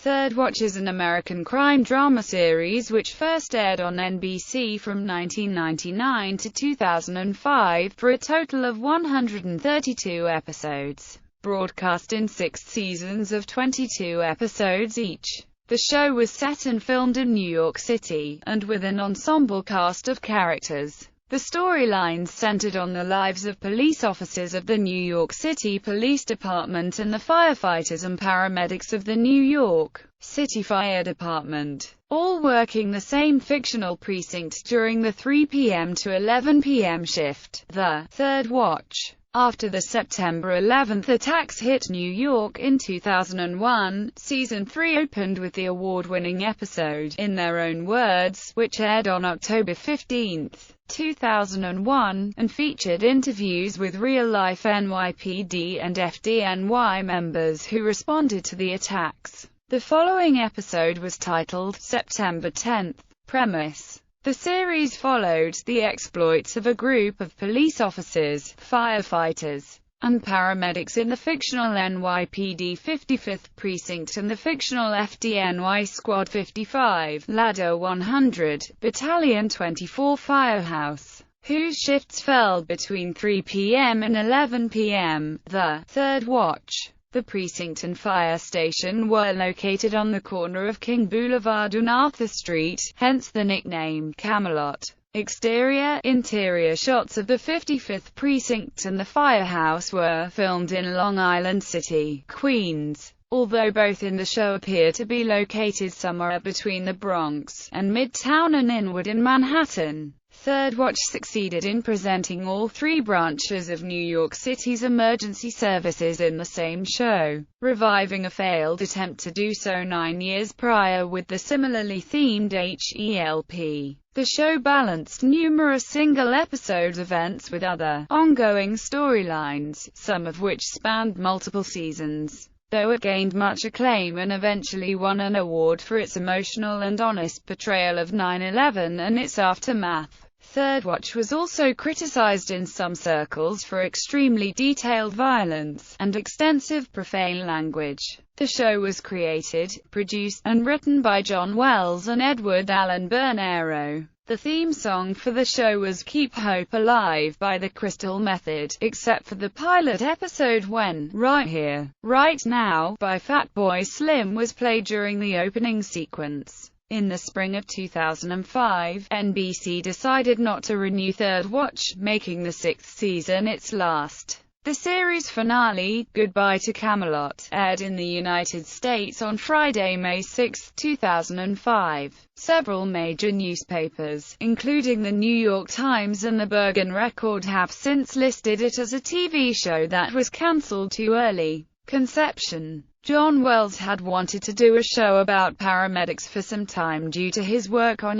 Third Watch is an American crime drama series which first aired on NBC from 1999 to 2005 for a total of 132 episodes, broadcast in 6 seasons of 22 episodes each. The show was set and filmed in New York City, and with an ensemble cast of characters. The storylines centered on the lives of police officers of the New York City Police Department and the firefighters and paramedics of the New York City Fire Department, all working the same fictional precinct during the 3 p.m. to 11 p.m. shift. The Third Watch. After the September 11 attacks hit New York in 2001, Season 3 opened with the award-winning episode, In Their Own Words, which aired on October 15, 2001, and featured interviews with real-life NYPD and FDNY members who responded to the attacks. The following episode was titled, September 10. Premise: the series followed the exploits of a group of police officers, firefighters, and paramedics in the fictional NYPD 55th Precinct and the fictional FDNY Squad 55, Ladder 100, Battalion 24 Firehouse, whose shifts fell between 3 p.m. and 11 p.m. The Third Watch. The precinct and fire station were located on the corner of King Boulevard and Arthur Street, hence the nickname Camelot. Exterior-interior shots of the 55th Precinct and the firehouse were filmed in Long Island City, Queens, although both in the show appear to be located somewhere between the Bronx and Midtown and Inwood in Manhattan. Third Watch succeeded in presenting all 3 branches of New York City's emergency services in the same show, reviving a failed attempt to do so 9 years prior with the similarly themed HELP. The show balanced numerous single-episode events with other, ongoing storylines, some of which spanned multiple seasons. Though it gained much acclaim and eventually won an award for its emotional and honest portrayal of 9/11 and its aftermath. Third Watch was also criticized in some circles for extremely detailed violence and extensive profane language. The show was created, produced, and written by John Wells and Edward Allen Bernero. The theme song for the show was Keep Hope Alive by the Crystal Method, except for the pilot episode when Right Here, Right Now by Fatboy Slim was played during the opening sequence. In the spring of 2005, NBC decided not to renew Third Watch, making the 6th season its last. The series finale, Goodbye to Camelot, aired in the United States on Friday, May 6, 2005. Several major newspapers, including the New York Times and the Bergen Record, have since listed it as a TV show that was cancelled too early. Conception: John Wells had wanted to do a show about paramedics for some time due to his work on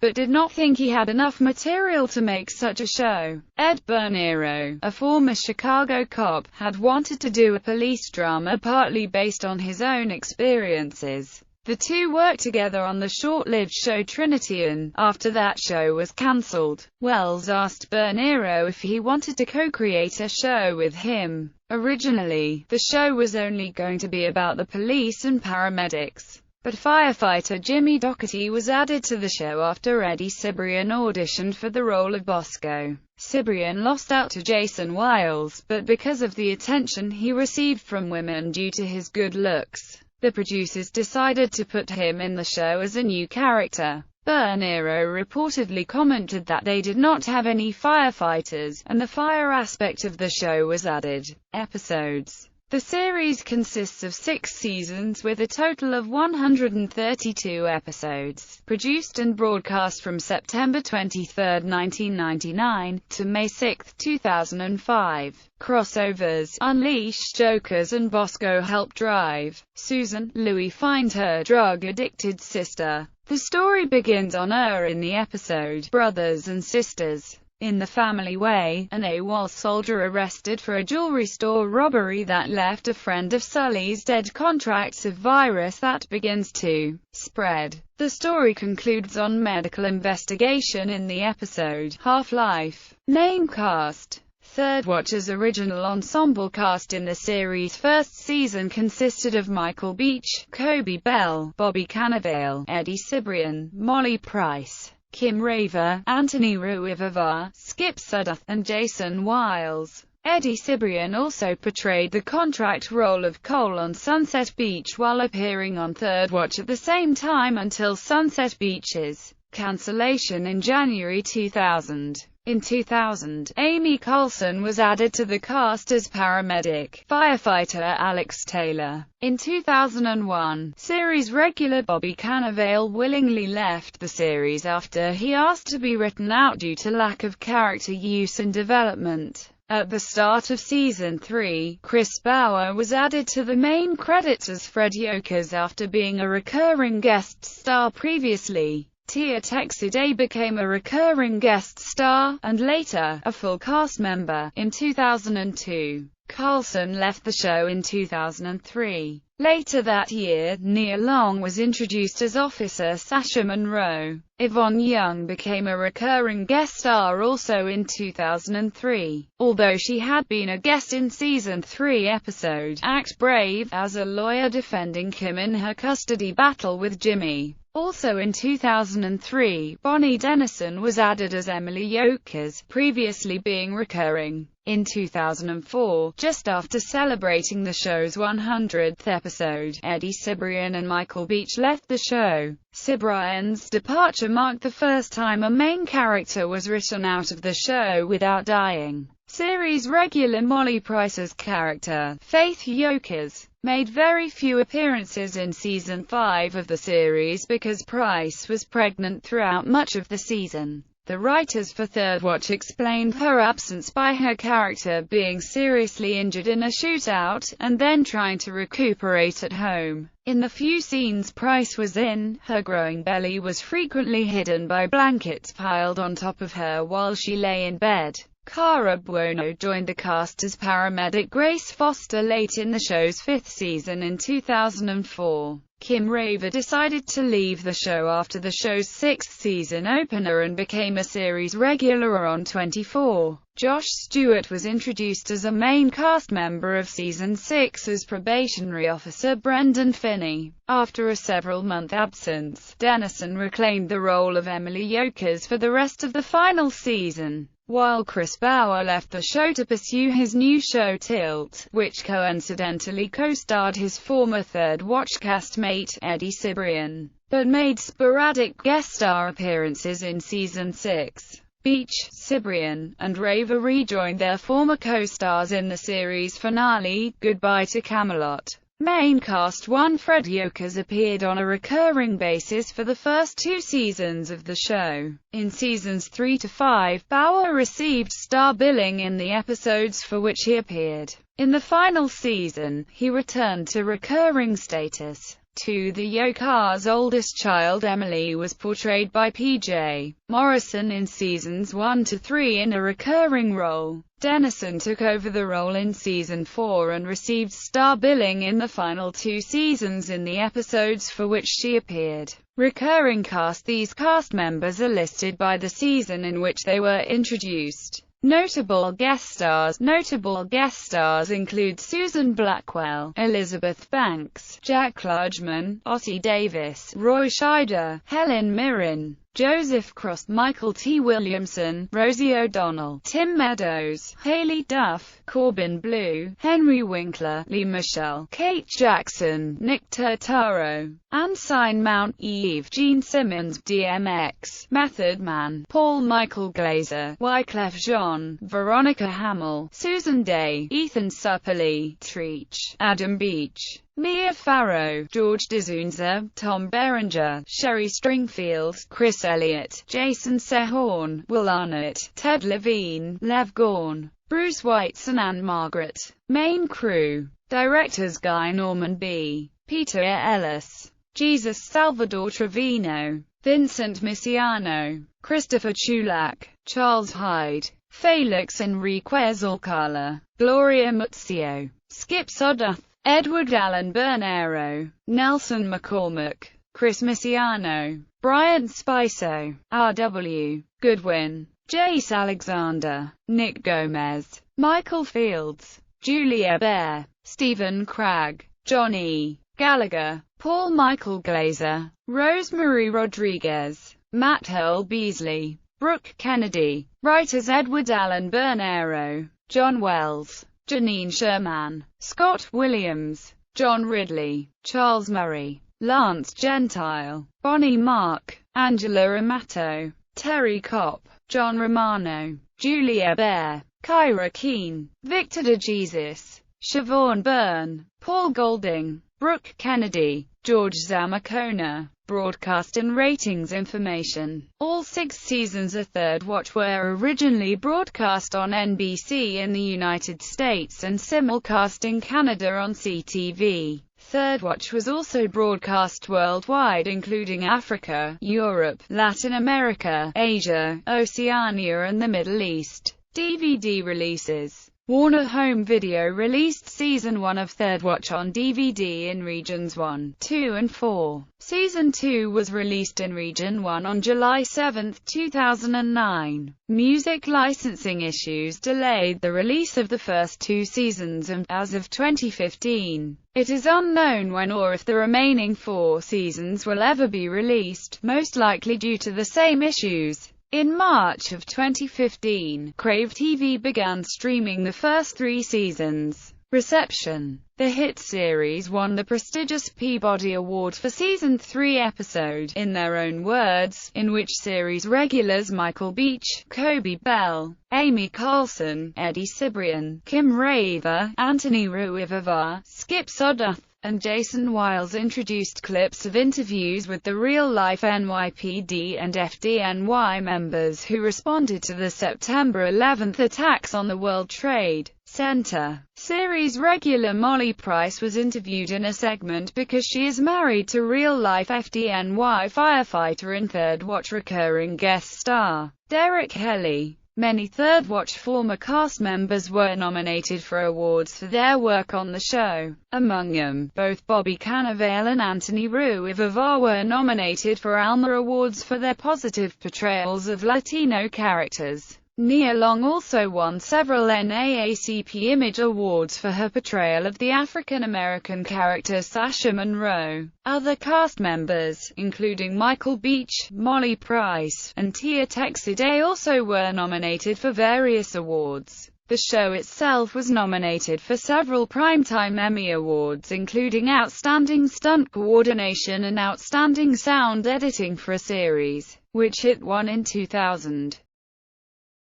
but did not think he had enough material to make such a show. Ed Bernero, a former Chicago cop, had wanted to do a police drama partly based on his own experiences. The two worked together on the short-lived show Trinity, and after that show was cancelled, Wells asked Bernero if he wanted to co-create a show with him. Originally, the show was only going to be about the police and paramedics, but firefighter Jimmy Doherty was added to the show after Eddie Cibrian auditioned for the role of Bosco. Cibrian lost out to Jason Wiles, but because of the attention he received from women due to his good looks, the producers decided to put him in the show as a new character. Bernero reportedly commented that they did not have any firefighters, and the fire aspect of the show was added. Episodes: the series consists of 6 seasons with a total of 132 episodes, produced and broadcast from September 23, 1999, to May 6, 2005. Crossovers: Unleash, Jokers and Bosco help drive Susan, Louie find her drug-addicted sister. The story begins on in the episode Brothers and Sisters. In the family way, an AWOL soldier arrested for a jewelry store robbery that left a friend of Sully's dead contracts a virus that begins to spread. The story concludes on medical investigation in the episode Half-Life. Name cast: Third Watch's original ensemble cast in the series' first season consisted of Michael Beach, Kobe Bell, Bobby Cannavale, Eddie Cibrian, Molly Price, Kim Raver, Anthony Ruiviva, Skip Sudduth, and Jason Wiles. Eddie Cibrian also portrayed the contract role of Cole on Sunset Beach while appearing on Third Watch at the same time until Sunset Beach's cancellation in January 2000. In 2000, Amy Carlson was added to the cast as paramedic firefighter Alex Taylor. In 2001, series regular Bobby Cannavale willingly left the series after he asked to be written out due to lack of character use and development. At the start of Season 3, Chris Bauer was added to the main credits as Fred Yokers after being a recurring guest star previously. Tia Texeday became a recurring guest star, and later, a full cast member, in 2002. Carlson left the show in 2003. Later that year, Nia Long was introduced as Officer Sasha Monroe. Yvonne Young became a recurring guest star also in 2003, although she had been a guest in Season 3 episode Act Brave as a lawyer defending Kim in her custody battle with Jimmy. Also in 2003, Bonnie Dennison was added as Emily Yokers, previously being recurring. In 2004, just after celebrating the show's 100th episode, Eddie Cibrian and Michael Beach left the show. Cibrian's departure marked the first time a main character was written out of the show without dying. Series regular Molly Price's character, Faith Yokers, made very few appearances in Season 5 of the series because Price was pregnant throughout much of the season. The writers for Third Watch explained her absence by her character being seriously injured in a shootout, and then trying to recuperate at home. In the few scenes Price was in, her growing belly was frequently hidden by blankets piled on top of her while she lay in bed. Cara Buono joined the cast as paramedic Grace Foster late in the show's 5th season in 2004. Kim Raver decided to leave the show after the show's 6th season opener and became a series regular on 24. Josh Stewart was introduced as a main cast member of Season 6 as probationary officer Brendan Finney. After a several-month absence, Dennison reclaimed the role of Emily Yokers for the rest of the final season, while Chris Bauer left the show to pursue his new show Tilt, which coincidentally co-starred his former Third Watch castmate, Eddie Cibrian, but made sporadic guest star appearances in Season 6. Beach, Cibrian, and Raver rejoined their former co-stars in the series finale, Goodbye to Camelot. Main cast one Fred Yokers appeared on a recurring basis for the first 2 seasons of the show. In Seasons 3 to 5, Bauer received star billing in the episodes for which he appeared. In the final season, he returned to recurring status. The Yokers' oldest child Emily was portrayed by P.J. Morrison in Seasons 1 to 3 in a recurring role. Dennison took over the role in Season 4 and received star billing in the final 2 seasons in the episodes for which she appeared. Recurring cast. These cast members are listed by the season in which they were introduced. Notable guest stars. Notable guest stars include Susan Blackwell, Elizabeth Banks, Jack Klugman, Ossie Davis, Roy Scheider, Helen Mirren, Joseph Cross, Michael T. Williamson, Rosie O'Donnell, Tim Meadows, Haley Duff, Corbin Blue, Henry Winkler, Lee Michelle, Kate Jackson, Nick Turturro, Anne Sign Mount, Eve, Gene Simmons, DMX, Method Man, Paul Michael Glazer, Wyclef Jean, Veronica Hamill, Susan Day, Ethan Supperly, Treach, Adam Beach, Mia Farrow, George D'Souza, Tom Berenger, Sherry Stringfield, Chris Elliott, Jason Sehorn, Will Arnott, Ted Levine, Lev Gorn, Bruce Weitz and Anne Margaret. Main crew. Directors Guy Norman B. Peter Ellis, Jesus Salvador Trevino, Vincent Misiano, Christopher Chulak, Charles Hyde, Felix Enriquez Alcala, Gloria Muzzio, Skip Sudduth, Edward Allen Bernero, Nelson McCormick, Chris Misiano, Brian Spiso, R.W. Goodwin, Jace Alexander, Nick Gomez, Michael Fields, Julia Baer, Stephen Cragg, John E. Gallagher, Paul Michael Glazer, Rosemary Rodriguez, Matt Hurl Beasley, Brooke Kennedy, writers Edward Allen Bernero, John Wells, Janine Sherman, Scott Williams, John Ridley, Charles Murray, Lance Gentile, Bonnie Mark, Angela Amato, Terry Kopp, John Romano, Julia Baer, Kyra Keane, Victor DeJesus, Siobhan Byrne, Paul Golding, Brooke Kennedy, George Zamacona. Broadcast and ratings information. All 6 seasons of Third Watch were originally broadcast on NBC in the United States and simulcast in Canada on CTV. Third Watch was also broadcast worldwide, including Africa, Europe, Latin America, Asia, Oceania and the Middle East. DVD releases. Warner Home Video released Season 1 of Third Watch on DVD in Regions 1, 2 and 4. Season 2 was released in Region 1 on July 7, 2009. Music licensing issues delayed the release of the first 2 seasons and, as of 2015, it is unknown when or if the remaining 4 seasons will ever be released, most likely due to the same issues. In March of 2015, Crave TV began streaming the first 3 seasons. Reception. The hit series won the prestigious Peabody Award for Season 3 episode, In Their Own Words, in which series regulars Michael Beach, Kobe Bell, Amy Carlson, Eddie Cibrian, Kim Raver, Anthony Ruivivar, Skip Sudduth, and Jason Wiles introduced clips of interviews with the real-life NYPD and FDNY members who responded to the September 11 attacks on the World Trade Center. Series regular Molly Price was interviewed in a segment because she is married to real-life FDNY firefighter and Third Watch recurring guest star Derek Helly. Many Third Watch former cast members were nominated for awards for their work on the show. Among them, both Bobby Cannavale and Anthony Ruivivar were nominated for Alma Awards for their positive portrayals of Latino characters. Nia Long also won several NAACP Image Awards for her portrayal of the African-American character Sasha Monroe. Other cast members, including Michael Beach, Molly Price, and Tia Texide, also were nominated for various awards. The show itself was nominated for several Primetime Emmy Awards, including Outstanding Stunt Coordination and Outstanding Sound Editing for a Series, which it won in 2000.